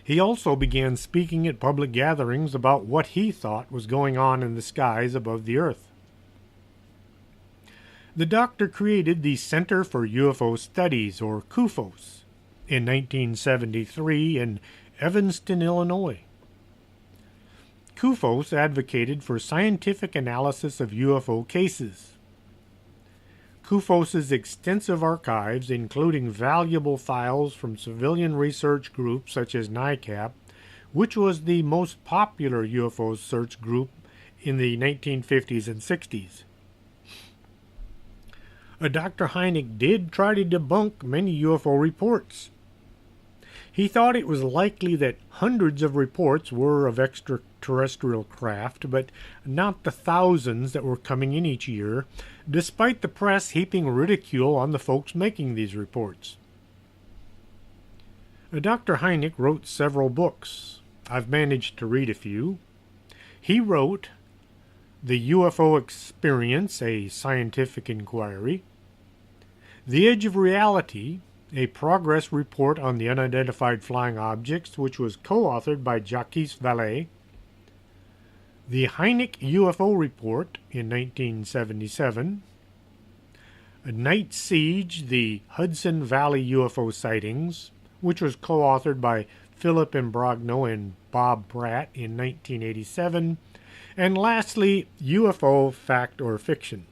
He also began speaking at public gatherings about what he thought was going on in the skies above the Earth. The doctor created the Center for UFO Studies, or CUFOS, in 1973 in Evanston, Illinois. CUFOS advocated for scientific analysis of UFO cases. CUFOS's extensive archives, including valuable files from civilian research groups such as NICAP, which was the most popular UFO search group in the 1950s and 60s. Dr. Hynek did try to debunk many UFO reports. He thought it was likely that hundreds of reports were of extraterrestrial craft, but not the thousands that were coming in each year, despite the press heaping ridicule on the folks making these reports. Dr. Hynek wrote several books. I've managed to read a few. He wrote The UFO Experience, a Scientific Inquiry, The Edge of Reality, a progress report on the unidentified flying objects, which was co-authored by Jacques Vallée, the Hynek UFO Report in 1977, Night Siege, the Hudson Valley UFO Sightings, which was co-authored by Philip Imbrogno and Bob Pratt in 1987, and lastly, UFO Fact or Fiction.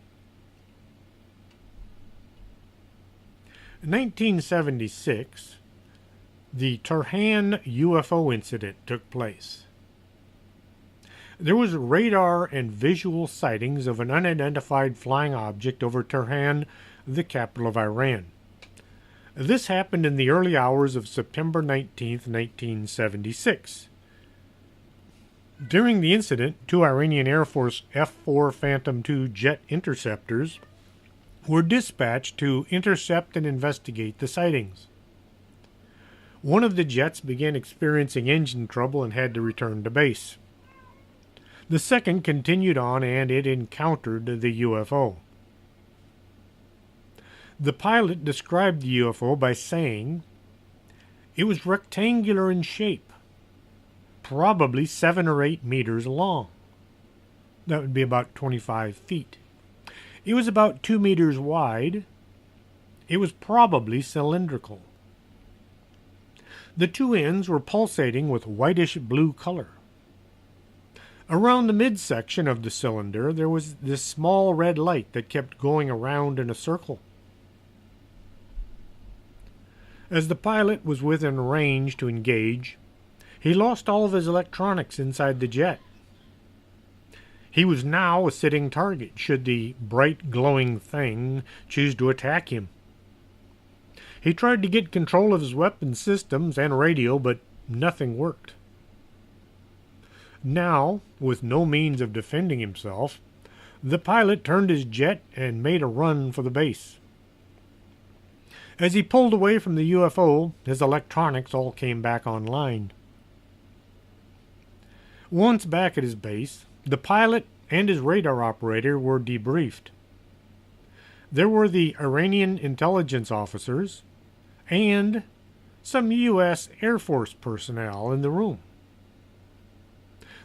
In 1976, the Turhan UFO incident took place. There was radar and visual sightings of an unidentified flying object over Tehran, the capital of Iran. This happened in the early hours of September 19, 1976. During the incident, 2 Iranian Air Force F-4 Phantom II jet interceptors were dispatched to intercept and investigate the sightings. One of the jets began experiencing engine trouble and had to return to base. The second continued on and it encountered the UFO. The pilot described the UFO by saying it was rectangular in shape, probably 7 or 8 meters long. That would be about 25 feet. It was about 2 meters wide. It was probably cylindrical. The 2 ends were pulsating with whitish-blue color. Around the midsection of the cylinder, there was this small red light that kept going around in a circle. As the pilot was within range to engage, he lost all of his electronics inside the jet. He was now a sitting target should the bright glowing thing choose to attack him. He tried to get control of his weapon systems and radio, but nothing worked. Now, with no means of defending himself, the pilot turned his jet and made a run for the base. As he pulled away from the UFO, his electronics all came back online. Once back at his base, the pilot and his radar operator were debriefed. There were the Iranian intelligence officers and some U.S. Air Force personnel in the room.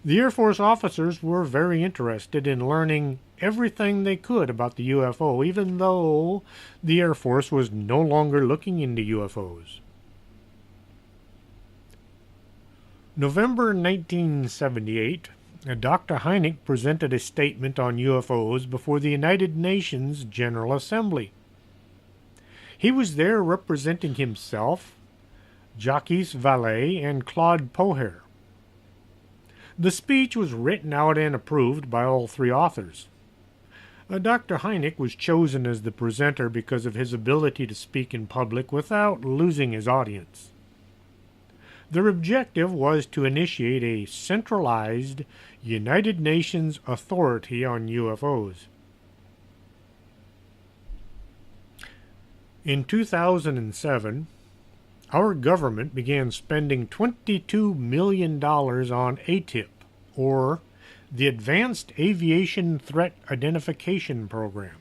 The Air Force officers were very interested in learning everything they could about the UFO, even though the Air Force was no longer looking into UFOs. November 1978, Dr. Hynek presented a statement on UFOs before the United Nations General Assembly. He was there representing himself, Jacques Vallée, and Claude Poher. The speech was written out and approved by all three authors. Dr. Hynek was chosen as the presenter because of his ability to speak in public without losing his audience. Their objective was to initiate a centralized United Nations authority on UFOs. In 2007, our government began spending $22 million on ATIP, or the Advanced Aviation Threat Identification Program.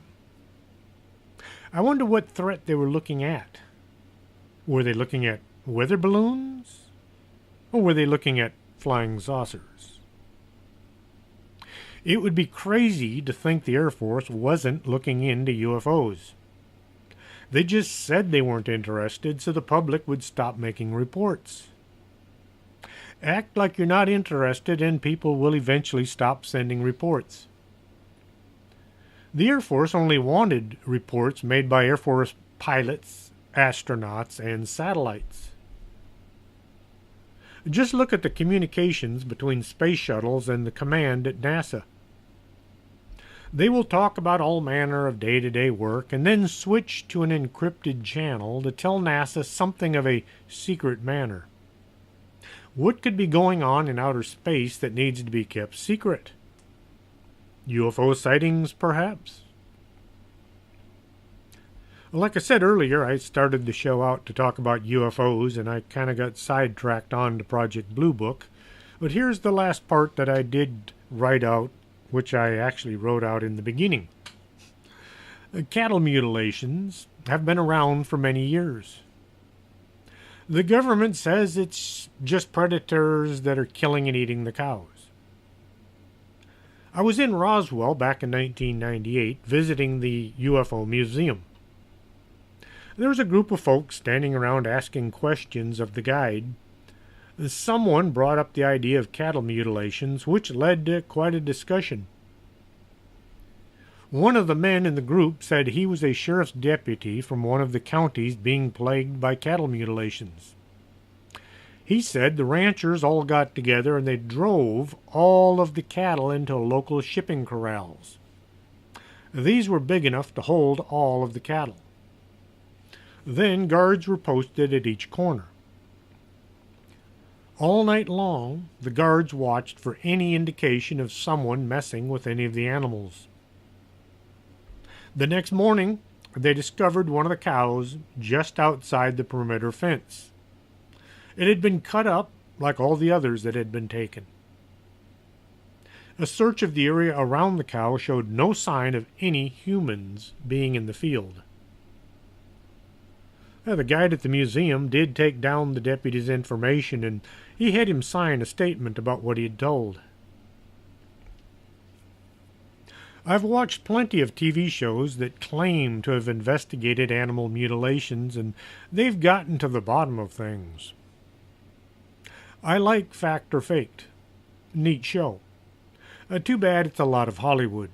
I wonder what threat they were looking at. Were they looking at weather balloons? Or were they looking at flying saucers? It would be crazy to think the Air Force wasn't looking into UFOs. They just said they weren't interested so the public would stop making reports. Act like you're not interested and people will eventually stop sending reports. The Air Force only wanted reports made by Air Force pilots, astronauts, and satellites. Just look at the communications between space shuttles and the command at NASA. They will talk about all manner of day-to-day work and then switch to an encrypted channel to tell NASA something of a secret manner. What could be going on in outer space that needs to be kept secret? UFO sightings, perhaps? Like I said earlier, I started the show out to talk about UFOs, and I kind of got sidetracked on to Project Blue Book. But here's the last part that I did write out, which I actually wrote out in the beginning. Cattle mutilations have been around for many years. The government says it's just predators that are killing and eating the cows. I was in Roswell back in 1998 visiting the UFO Museum. There was a group of folks standing around asking questions of the guide. Someone brought up the idea of cattle mutilations, which led to quite a discussion. One of the men in the group said he was a sheriff's deputy from one of the counties being plagued by cattle mutilations. He said the ranchers all got together and they drove all of the cattle into local shipping corrals. These were big enough to hold all of the cattle. Then guards were posted at each corner. All night long, the guards watched for any indication of someone messing with any of the animals. The next morning, they discovered one of the cows just outside the perimeter fence. It had been cut up like all the others that had been taken. A search of the area around the cow showed no sign of any humans being in the field. The guide at the museum did take down the deputy's information, and he had him sign a statement about what he had told. I've watched plenty of TV shows that claim to have investigated animal mutilations, and they've gotten to the bottom of things. I like Fact or Faked. Neat show. Too bad it's a lot of Hollywood.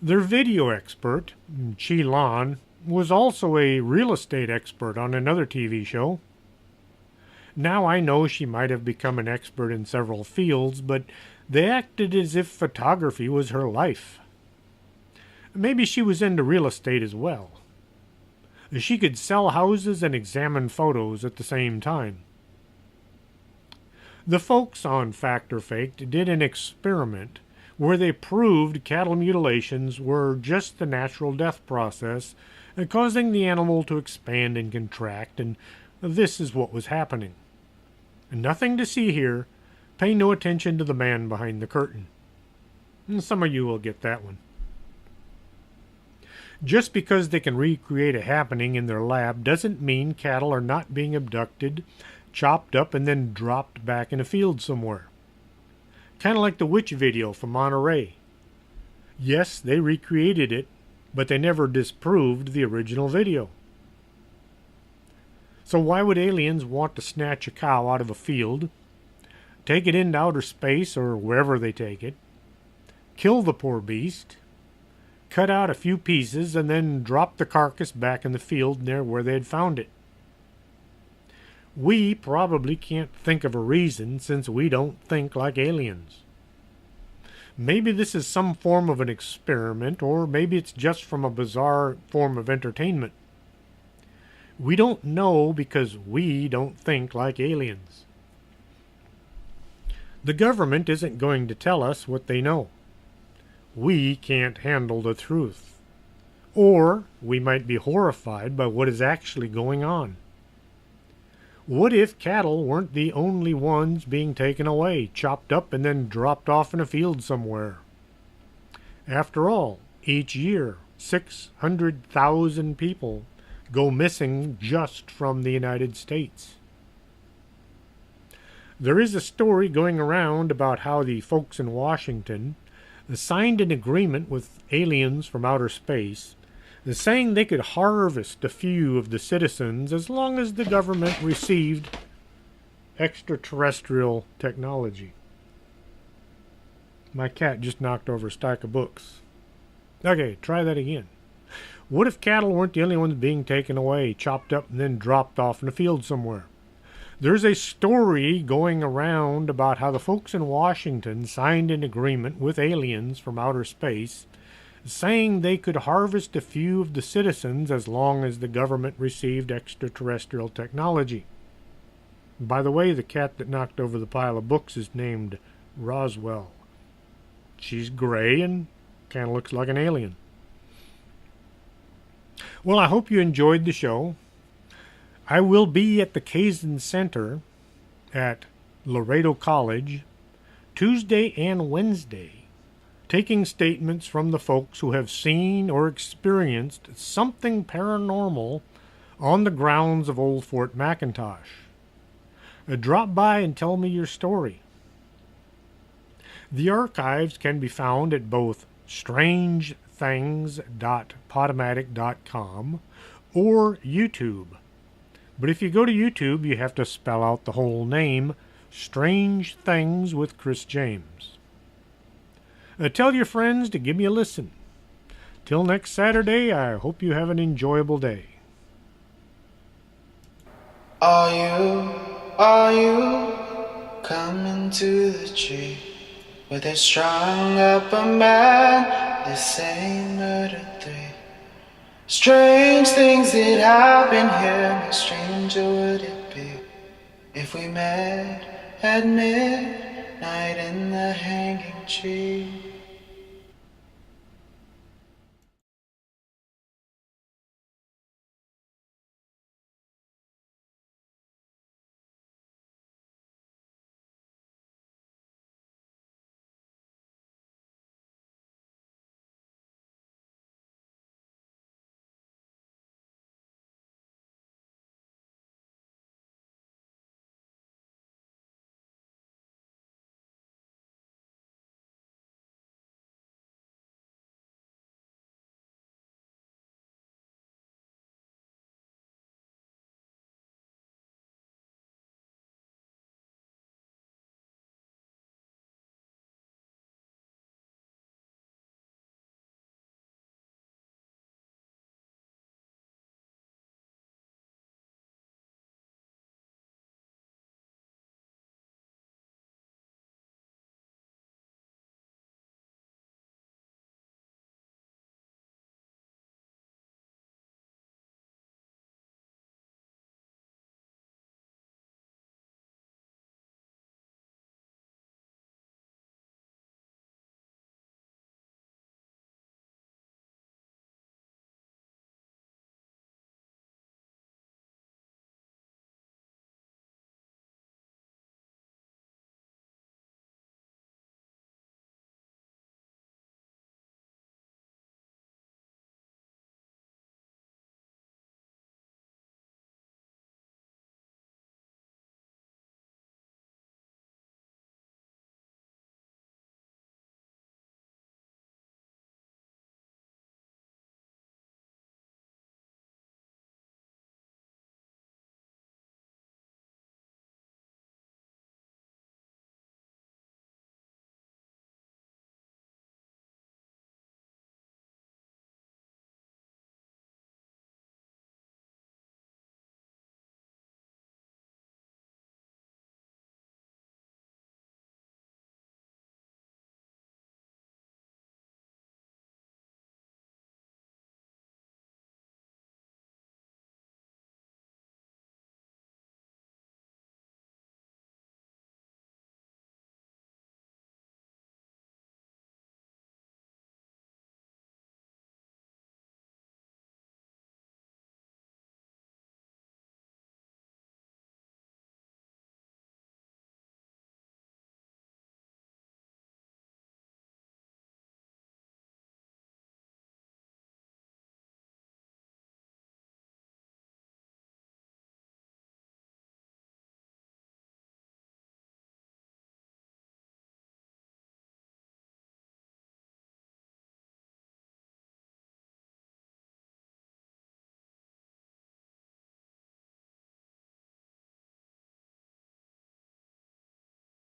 Their video expert, Chi Lan, was also a real estate expert on another TV show. Now I know she might have become an expert in several fields, but they acted as if photography was her life. Maybe she was into real estate as well. She could sell houses and examine photos at the same time. The folks on Fact or Faked did an experiment where they proved cattle mutilations were just the natural death process, causing the animal to expand and contract, and this is what was happening. Nothing to see here. Pay no attention to the man behind the curtain. Some of you will get that one. Just because they can recreate a happening in their lab doesn't mean cattle are not being abducted, chopped up, and then dropped back in a field somewhere. Kind of like the witch video from Monterey. Yes, they recreated it, but they never disproved the original video. So why would aliens want to snatch a cow out of a field, take it into outer space or wherever they take it, kill the poor beast, cut out a few pieces, and then drop the carcass back in the field near where they had found it? We probably can't think of a reason since we don't think like aliens. Maybe this is some form of an experiment, or maybe it's just from a bizarre form of entertainment. We don't know because we don't think like aliens. The government isn't going to tell us what they know. We can't handle the truth. Or we might be horrified by what is actually going on. What if cattle weren't the only ones being taken away, chopped up, and then dropped off in a field somewhere? After all, each year, 600,000 people go missing just from the United States. There is a story going around about how the folks in Washington signed an agreement with aliens from outer space, saying they could harvest a few of the citizens as long as the government received extraterrestrial technology. My cat just knocked over a stack of books. Okay, try that again. What if cattle weren't the only ones being taken away, chopped up, and then dropped off in a field somewhere? There's a story going around about how the folks in Washington signed an agreement with aliens from outer space, saying they could harvest a few of the citizens as long as the government received extraterrestrial technology. By the way, the cat that knocked over the pile of books is named Roswell. She's gray and kind of looks like an alien. Well, I hope you enjoyed the show. I will be at the Kazan Center at Laredo College Tuesday and Wednesday, taking statements from the folks who have seen or experienced something paranormal on the grounds of Old Fort McIntosh. Drop by and tell me your story. The archives can be found at both strangethings.podomatic.com or YouTube. But if you go to YouTube, you have to spell out the whole name, Strange Things with Chris James. Tell your friends to give me a listen. Till next Saturday, I hope you have an enjoyable day. Are you coming to the tree where they strung up a man, the same murder three? Strange things that happen here, how stranger would it be if we met at midnight in the hanging tree?